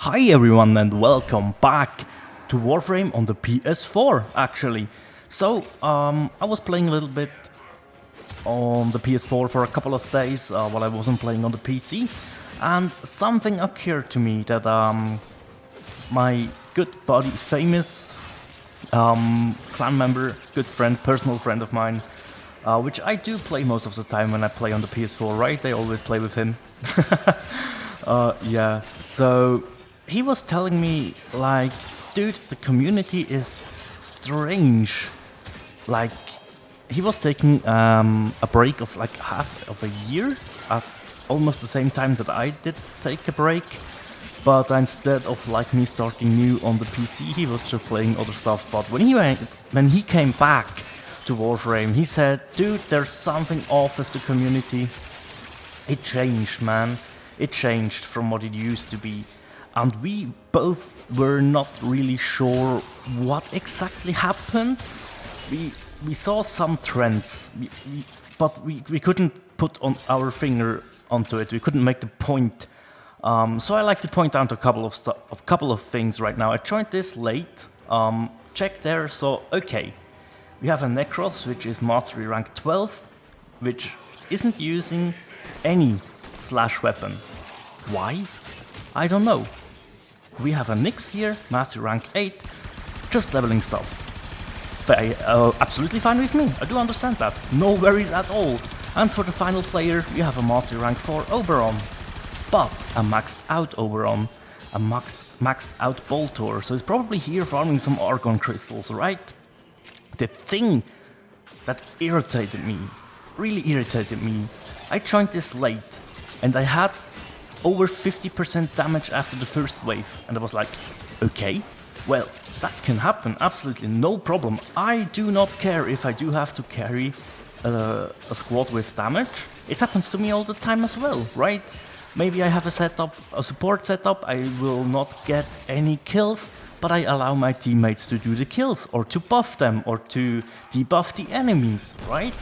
Hi everyone and welcome back to Warframe on the PS4 actually. I was playing a little bit on the PS4 for a couple of days while I wasn't playing on the PC, and something occurred to me that my good buddy, famous clan member, good friend, personal friend of mine, which I do play most of the time when I play on the PS4, right? I always play with him. So he was telling me, like, dude, the community is strange. Like, he was taking a break of like half of a year at almost the same time that I did take a break. But instead of like me starting new on the PC, he was just playing other stuff. But when he came back to Warframe, he said, dude, there's something off with the community. It changed, man. It changed from what it used to be. And we both were not really sure what exactly happened. We saw some trends, but we couldn't put on our finger onto it. We couldn't make the point. So I like to point out a couple of things right now. I joined this late. Check there. So okay, we have a Necros, which is mastery rank 12, which isn't using any slash weapon. Why? I don't know. We have a Nyx here, mastery rank 8, just leveling stuff. Absolutely fine with me, I do understand that. No worries at all. And for the final player, we have a mastery rank 4 Oberon. But a maxed out Oberon, a maxed out Boltor, so he's probably here farming some Argon crystals, right? The thing that irritated me, really irritated me, I joined this late, and I had over 50% damage after the first wave, and I was like, okay, well, that can happen, absolutely no problem. I do not care if I do have to carry a squad with damage. It happens to me all the time as well, right? Maybe I have a support setup, I will not get any kills, but I allow my teammates to do the kills, or to buff them, or to debuff the enemies, right?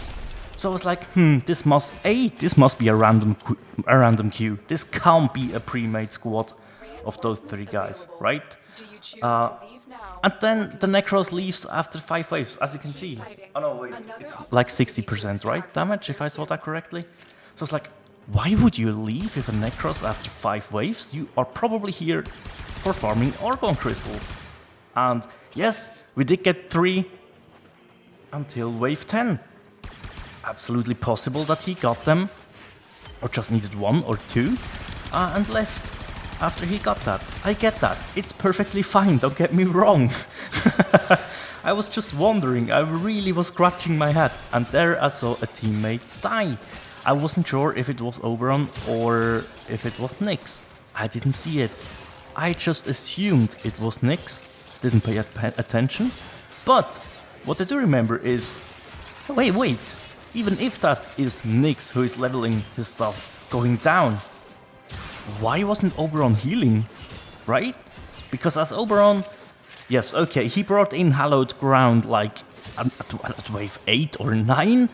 So I was like, this must be a random queue. This can't be a pre-made squad of those three guys, right? And then the Necros leaves after 5 waves, as you can see. Oh no, wait, it's like 60%, right? Damage, if I saw that correctly. So it's like, why would you leave with a Necros after 5 waves? You are probably here for farming Argon crystals. And yes, we did get 3 until wave 10. Absolutely possible that he got them, or just needed 1 or 2, and left after he got that. I get that. It's perfectly fine, don't get me wrong. I was just wondering, I really was scratching my head, and there I saw a teammate die. I wasn't sure if it was Oberon or if it was Nyx. I didn't see it. I just assumed it was Nyx, didn't pay attention. But what I do remember is, wait. Even if that is Nyx who is leveling his stuff going down, why wasn't Oberon healing, right? Because as Oberon, yes, okay, he brought in Hallowed Ground like at wave 8 or 9,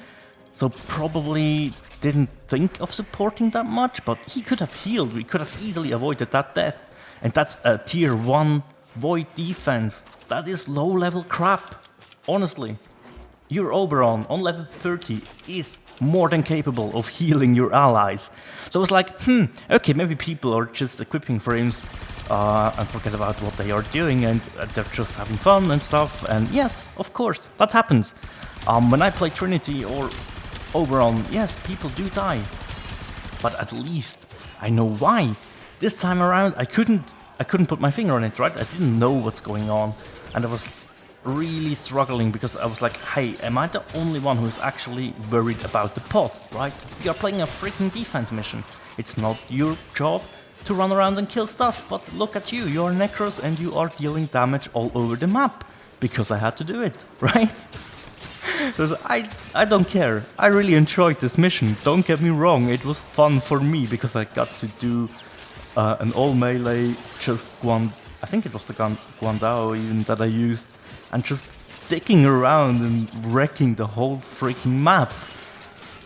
so probably didn't think of supporting that much, but he could have healed, we could have easily avoided that death. And that's a tier 1 void defense. That is low level crap, honestly. Your Oberon on level 30 is more than capable of healing your allies. So I was like, okay, maybe people are just equipping frames and forget about what they are doing, and they're just having fun and stuff. And yes, of course, that happens. When I play Trinity or Oberon, yes, people do die. But at least I know why. This time around, I couldn't put my finger on it, right? I didn't know what's going on, and I was really struggling because I was like, hey, am I the only one who's actually worried about the pot, right? You're playing a freaking defense mission. It's not your job to run around and kill stuff, but look at you, you're Necros and you are dealing damage all over the map because I had to do it, right? So I don't care. I really enjoyed this mission, don't get me wrong. It was fun for me because I got to do an all melee, just I think it was the Guandao even that I used, and just sticking around and wrecking the whole freaking map.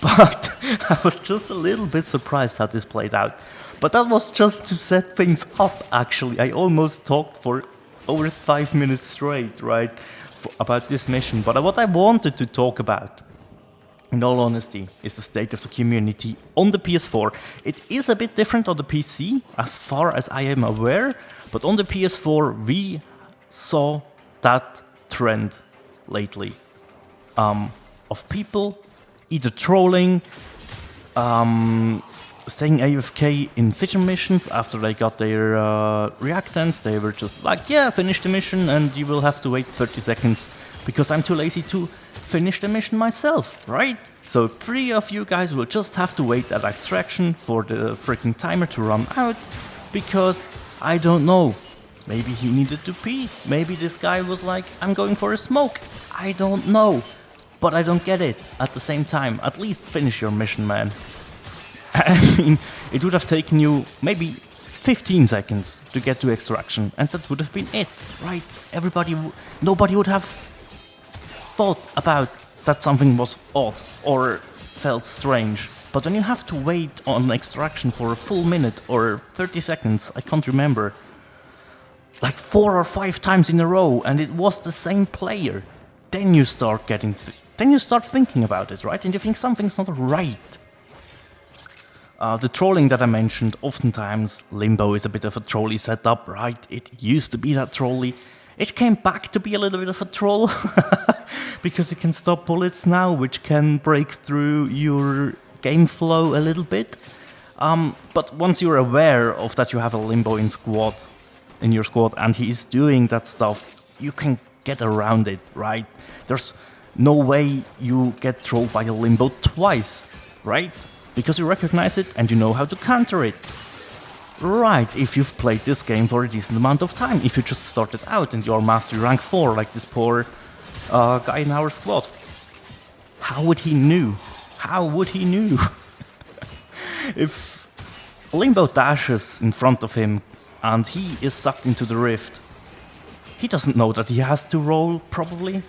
But I was just a little bit surprised how this played out. But that was just to set things up, actually. I almost talked for over 5 minutes straight, right, about this mission. But what I wanted to talk about, in all honesty, is the state of the community on the PS4. It is a bit different on the PC, as far as I am aware, but on the PS4 we saw that trend lately of people either trolling, staying AFK in vision missions after they got their reactants. They were just like, yeah, finish the mission and you will have to wait 30 seconds because I'm too lazy to finish the mission myself, right? So 3 of you guys will just have to wait at extraction for the freaking timer to run out because, I don't know, maybe he needed to pee, maybe this guy was like, I'm going for a smoke, I don't know. But I don't get it at the same time. At least finish your mission, man. I mean, it would have taken you maybe 15 seconds to get to extraction, and that would have been it, right? Nobody would have thought about that something was odd or felt strange. But when you have to wait on extraction for a full minute or 30 seconds, I can't remember, like 4 or 5 times in a row, and it was the same player, then you start thinking about it, right? And you think something's not right. The trolling that I mentioned, oftentimes Limbo is a bit of a trolly setup, right? It used to be that trolly. It came back to be a little bit of a troll because you can stop bullets now, which can break through your game flow a little bit. But once you're aware of that you have a Limbo in your squad, and he is doing that stuff, you can get around it, right? There's no way you get trolled by a Limbo twice, right? Because you recognize it and you know how to counter it. Right, if you've played this game for a decent amount of time, if you just started out and you're Mastery Rank 4, like this poor guy in our squad. How would he knew? How would he knew? If Limbo dashes in front of him and he is sucked into the rift, he doesn't know that he has to roll, probably.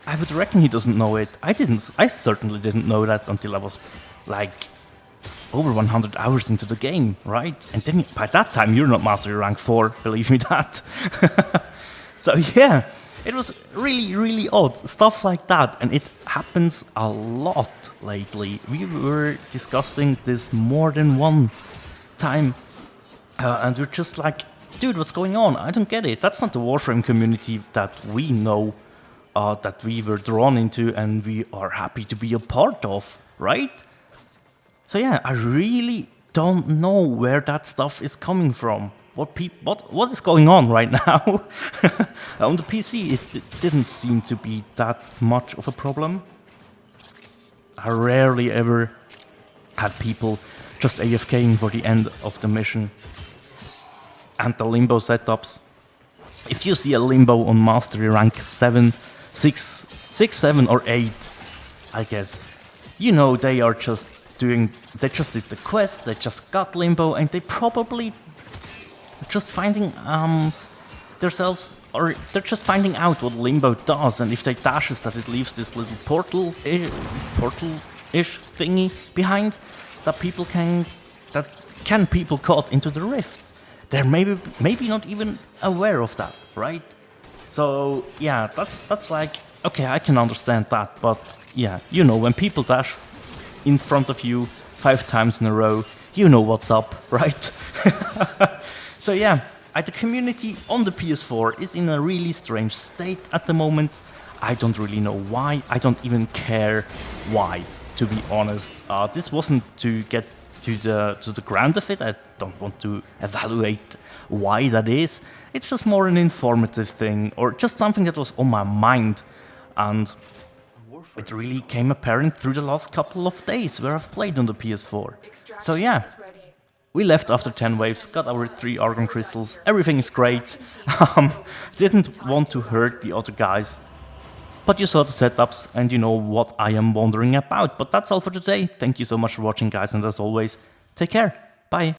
I would reckon he doesn't know it. I certainly didn't know that until I was like over 100 hours into the game, right? And then by that time you're not Mastery Rank 4, believe me that. So yeah, it was really, really odd, stuff like that, and it happens a lot lately. We were discussing this more than one time, and we're just like, dude, what's going on? I don't get it. That's not the Warframe community that we know, that we were drawn into and we are happy to be a part of, right? So yeah, I really don't know where that stuff is coming from. What is going on right now? On the PC, it didn't seem to be that much of a problem. I rarely ever had people just AFKing for the end of the mission. And the Limbo setups. If you see a Limbo on Mastery Rank 7, 6, 7 or 8, I guess, you know they are just they just did the quest, they just got Limbo, and they probably just finding themselves, or they're just finding out what Limbo does, and if they dashes that it leaves this little portal-ish thingy behind that people caught into the rift. They're maybe not even aware of that, right? So yeah, that's like, okay, I can understand that, but yeah, you know, when people dash in front of you 5 times in a row, you know what's up, right? So yeah, the community on the PS4 is in a really strange state at the moment. I don't really know why. I don't even care why, to be honest. This wasn't to get to the ground of it. I don't want to evaluate why that is. It's just more an informative thing, or just something that was on my mind, and it really came apparent through the last couple of days where I've played on the PS4. So yeah, we left after 10 waves, got our 3 Argon Crystals, everything is great. Didn't want to hurt the other guys, but you saw the setups and you know what I am wondering about. But that's all for today. Thank you so much for watching, guys, and as always, take care. Bye.